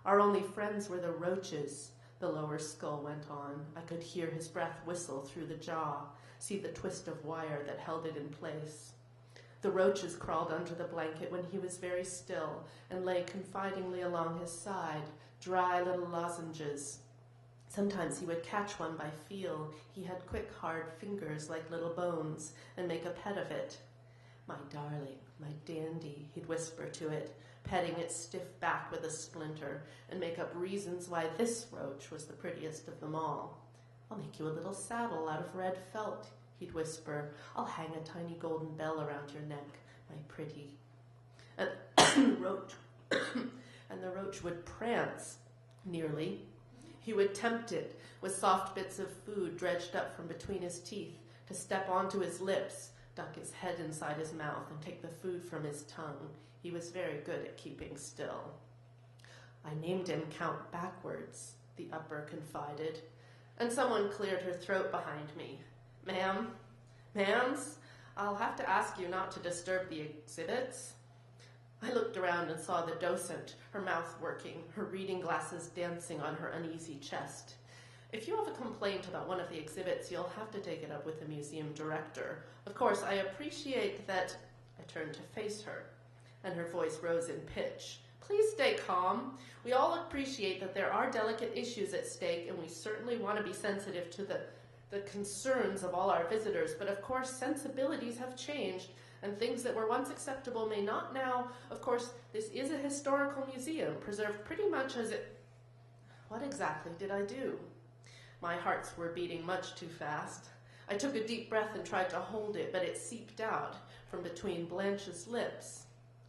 Our only friends were the roaches, the lower skull went on. I could hear his breath whistle through the jaw, see the twist of wire that held it in place. The roaches crawled under the blanket when he was very still and lay confidingly along his side, dry little lozenges. Sometimes he would catch one by feel. He had quick, hard fingers like little bones and make a pet of it. My darling, my dandy, he'd whisper to it, petting its stiff back with a splinter, and make up reasons why this roach was the prettiest of them all. I'll make you a little saddle out of red felt, he'd whisper. I'll hang a tiny golden bell around your neck, my pretty. And the roach would prance, nearly. He would tempt it with soft bits of food dredged up from between his teeth to step onto his lips, duck his head inside his mouth, and take the food from his tongue. He was very good at keeping still. I named him Count Backwards, the upper confided, and someone cleared her throat behind me. Ma'ams, I'll have to ask you not to disturb the exhibits. I looked around and saw the docent, her mouth working, her reading glasses dancing on her uneasy chest. If you have a complaint about one of the exhibits, you'll have to take it up with the museum director. Of course, I appreciate that. I turned to face her, and her voice rose in pitch. Please stay calm. We all appreciate that there are delicate issues at stake, and we certainly want to be sensitive to the concerns of all our visitors. But of course, sensibilities have changed, and things that were once acceptable may not now. Of course, this is a historical museum, preserved pretty much as it... What exactly did I do? My hearts were beating much too fast. I took a deep breath and tried to hold it, but it seeped out from between Blanche's lips.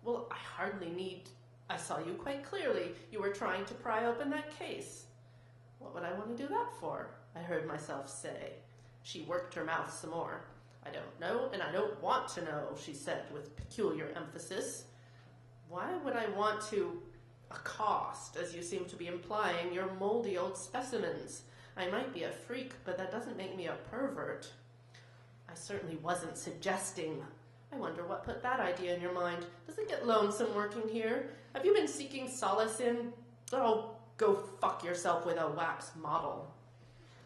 Well, I hardly need... I saw you quite clearly. You were trying to pry open that case. What would I want to do that for? I heard myself say. She worked her mouth some more. I don't know, and I don't want to know, she said with peculiar emphasis. Why would I want to accost, as you seem to be implying, your moldy old specimens? I might be a freak, but that doesn't make me a pervert. I certainly wasn't suggesting. I wonder what put that idea in your mind. Does it get lonesome working here? Have you been seeking solace in... Oh, go fuck yourself with a wax model.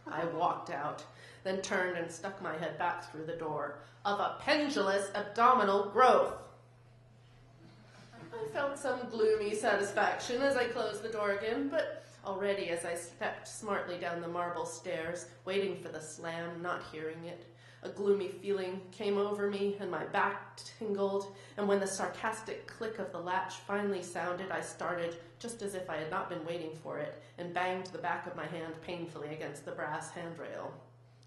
I walked out, then turned and stuck my head back through the door. Of a pendulous abdominal growth. I felt some gloomy satisfaction as I closed the door again, but already as I stepped smartly down the marble stairs, waiting for the slam, not hearing it, a gloomy feeling came over me and my back tingled, and when the sarcastic click of the latch finally sounded, I started, just as if I had not been waiting for it, and banged the back of my hand painfully against the brass handrail.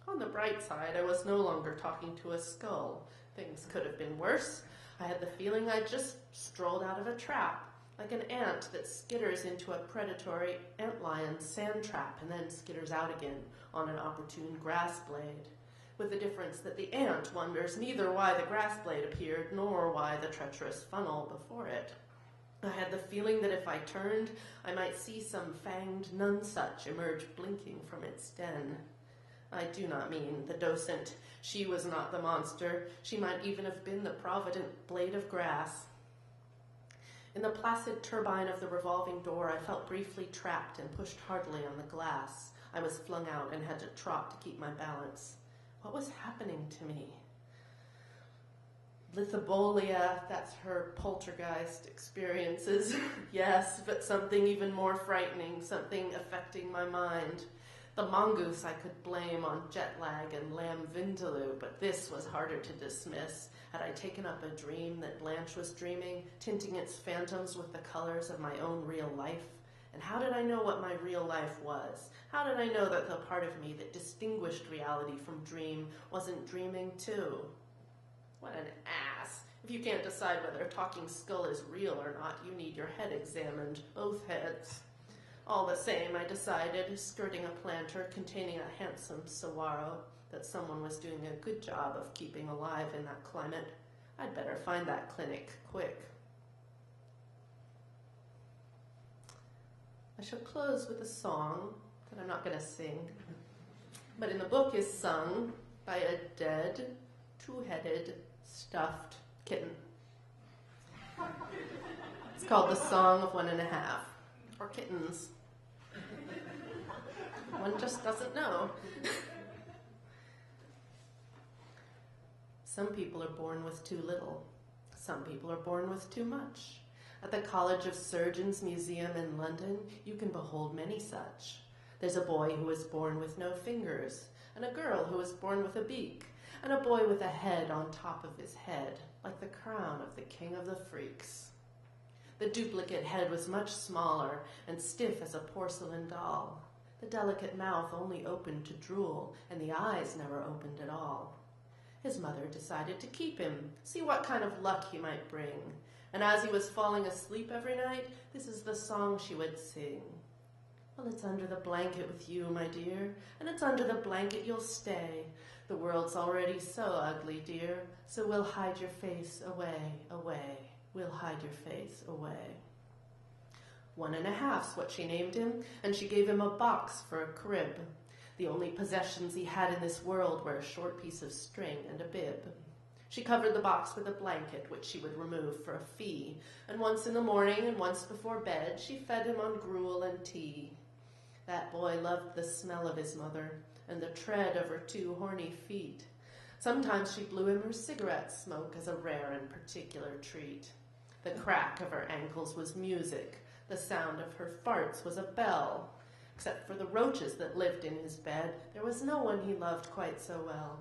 On the bright side, I was no longer talking to a skull. Things could have been worse. I had the feeling I'd just strolled out of a trap, like an ant that skitters into a predatory antlion's sand trap and then skitters out again on an opportune grass blade, with the difference that the ant wonders neither why the grass blade appeared nor why the treacherous funnel before it. I had the feeling that if I turned, I might see some fanged nonesuch emerge blinking from its den. I do not mean the docent. She was not the monster. She might even have been the provident blade of grass. In the placid turbine of the revolving door, I felt briefly trapped and pushed hardly on the glass. I was flung out and had to trot to keep my balance. What was happening to me? Lithobolia, that's her poltergeist experiences. Yes, but something even more frightening, something affecting my mind. The mongoose I could blame on jet lag and lamb vindaloo, but this was harder to dismiss. Had I taken up a dream that Blanche was dreaming, tinting its phantoms with the colors of my own real life? And how did I know what my real life was? How did I know that the part of me that distinguished reality from dream wasn't dreaming too? What an ass. If you can't decide whether a talking skull is real or not, you need your head examined, both heads. All the same, I decided, skirting a planter containing a handsome saguaro, that someone was doing a good job of keeping alive in that climate. I'd better find that clinic quick. I shall close with a song that I'm not going to sing, but in the book is sung by a dead, two-headed, stuffed kitten. It's called The Song of 1.5. or kittens. One just doesn't know. Some people are born with too little. Some people are born with too much. At the College of Surgeons Museum in London, you can behold many such. There's a boy who was born with no fingers, and a girl who was born with a beak, and a boy with a head on top of his head, like the crown of the king of the freaks. The duplicate head was much smaller and stiff as a porcelain doll. The delicate mouth only opened to drool, and the eyes never opened at all. His mother decided to keep him, see what kind of luck he might bring. And as he was falling asleep every night, this is the song she would sing. Well, it's under the blanket with you, my dear, and it's under the blanket you'll stay. The world's already so ugly, dear, so we'll hide your face away, away. We'll hide your face away. 1.5's what she named him, and she gave him a box for a crib. The only possessions he had in this world were a short piece of string and a bib. She covered the box with a blanket, which she would remove for a fee, and once in the morning and once before bed, she fed him on gruel and tea. That boy loved the smell of his mother and the tread of her 2 horny feet. Sometimes she blew him her cigarette smoke as a rare and particular treat. The crack of her ankles was music. The sound of her farts was a bell. Except for the roaches that lived in his bed, there was no one he loved quite so well.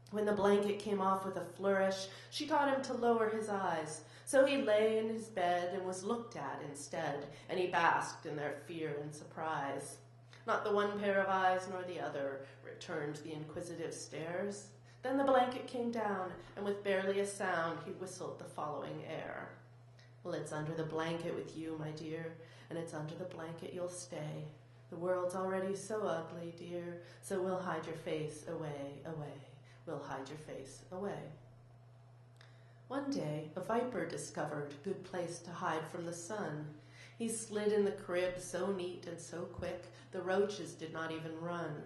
When the blanket came off with a flourish, she taught him to lower his eyes. So he lay in his bed and was looked at instead, and he basked in their fear and surprise. Not the one pair of eyes nor the other returned the inquisitive stares. Then the blanket came down, and with barely a sound he whistled the following air. Well, it's under the blanket with you, my dear, and it's under the blanket you'll stay. The world's already so ugly, dear, so we'll hide your face away, away. We'll hide your face away. One day, a viper discovered a good place to hide from the sun. He slid in the crib so neat and so quick, the roaches did not even run.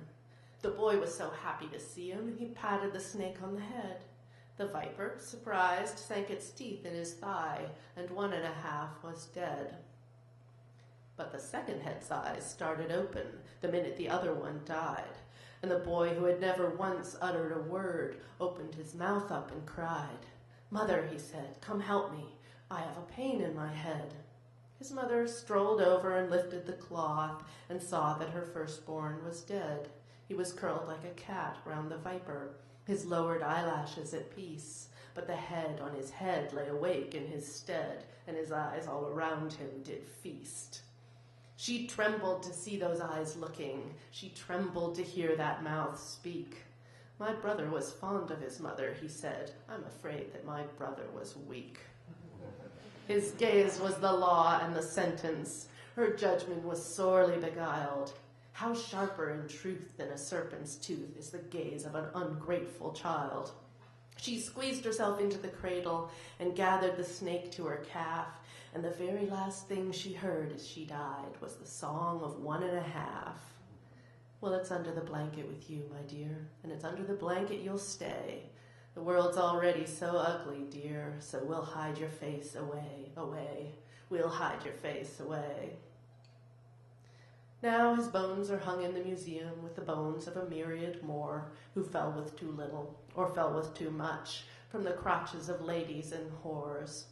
The boy was so happy to see him, he patted the snake on the head. The viper, surprised, sank its teeth in his thigh, and 1.5 was dead. But the second head's eyes started open the minute the other one died, and the boy, who had never once uttered a word, opened his mouth up and cried. "Mother," he said, "come help me. I have a pain in my head." His mother strolled over and lifted the cloth and saw that her firstborn was dead. He was curled like a cat round the viper, his lowered eyelashes at peace, but the head on his head lay awake in his stead, and his eyes all around him did feast. She trembled to see those eyes looking. She trembled to hear that mouth speak. "My brother was fond of his mother," he said. "I'm afraid that my brother was weak." His gaze was the law and the sentence. Her judgment was sorely beguiled. How sharper in truth than a serpent's tooth is the gaze of an ungrateful child. She squeezed herself into the cradle and gathered the snake to her calf, and the very last thing she heard as she died was the song of 1.5. Well, it's under the blanket with you, my dear, and it's under the blanket you'll stay. The world's already so ugly, dear, so we'll hide your face away, away. We'll hide your face away. Now his bones are hung in the museum with the bones of a myriad more who fell with too little, or fell with too much, from the crotches of ladies and whores.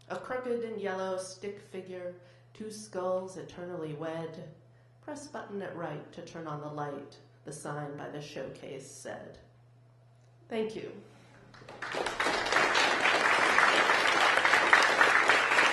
A crooked and yellow stick figure, 2 skulls eternally wed. Press button at right to turn on the light, the sign by the showcase said. Thank you.